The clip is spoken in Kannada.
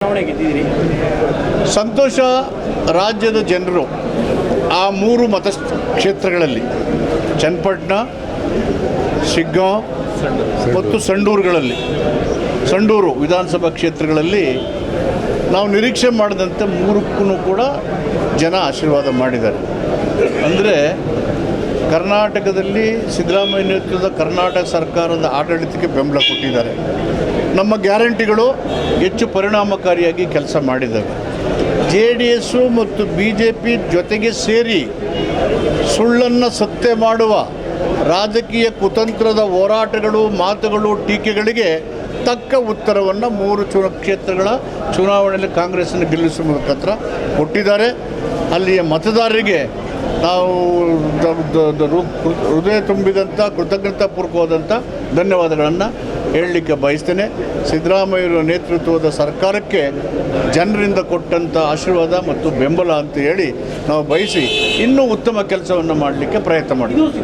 ಚುನಾವಣೆ ಗೆದ್ದಿದ್ದೀರಿ. ಸಂತೋಷ. ರಾಜ್ಯದ ಜನರು ಆ 3 ಮತಕ್ಷೇತ್ರಗಳಲ್ಲಿ ಚನ್ನಪಟ್ಟಣ, ಶಿಗ್ಗಾಂವ್ ಮತ್ತು ಸಂಡೂರು ವಿಧಾನಸಭಾ ಕ್ಷೇತ್ರಗಳಲ್ಲಿ ನಾವು ನಿರೀಕ್ಷೆ ಮಾಡಿದಂತೆ 3ಕ್ಕೂ ಕೂಡ ಜನ ಆಶೀರ್ವಾದ ಮಾಡಿದ್ದಾರೆ. ಅಂದರೆ ಕರ್ನಾಟಕದಲ್ಲಿ ಸಿದ್ದರಾಮಯ್ಯ ನೇತೃತ್ವದ ಕರ್ನಾಟಕ ಸರ್ಕಾರದ ಆಡಳಿತಕ್ಕೆ ಬೆಂಬಲ ಕೊಟ್ಟಿದ್ದಾರೆ. ನಮ್ಮ ಗ್ಯಾರಂಟಿಗಳು ಹೆಚ್ಚು ಪರಿಣಾಮಕಾರಿಯಾಗಿ ಕೆಲಸ ಮಾಡಿದ್ದಾವೆ. JDS ಮತ್ತು BJP ಜೊತೆಗೆ ಸೇರಿ ಸುಳ್ಳನ್ನು ಸತ್ಯ ಮಾಡುವ ರಾಜಕೀಯ ಕುತಂತ್ರದ ಹೋರಾಟಗಳು, ಮಾತುಗಳು, ಟೀಕೆಗಳಿಗೆ ತಕ್ಕ ಉತ್ತರವನ್ನು 3 ಕ್ಷೇತ್ರಗಳ ಚುನಾವಣೆಯಲ್ಲಿ ಕಾಂಗ್ರೆಸ್ಸನ್ನು ಗೆಲ್ಲಿಸುವ ಮುಖಾಂತರ ಕೊಟ್ಟಿದ್ದಾರೆ. ಅಲ್ಲಿಯ ಮತದಾರರಿಗೆ ನಾವು ಹೃದಯ ತುಂಬಿದಂಥ ಕೃತಜ್ಞತಾಪೂರ್ವಕವಾದಂಥ ಧನ್ಯವಾದಗಳನ್ನು ಹೇಳಲಿಕ್ಕೆ ಬಯಸ್ತೇನೆ. ಸಿದ್ದರಾಮಯ್ಯರ ನೇತೃತ್ವದ ಸರ್ಕಾರಕ್ಕೆ ಜನರಿಂದ ಕೊಟ್ಟಂಥ ಆಶೀರ್ವಾದ ಮತ್ತು ಬೆಂಬಲ ಅಂತ ಹೇಳಿ ನಾವು ಬಯಸಿ ಇನ್ನೂ ಉತ್ತಮ ಕೆಲಸವನ್ನು ಮಾಡಲಿಕ್ಕೆ ಪ್ರಯತ್ನ ಮಾಡ್ತೀವಿ.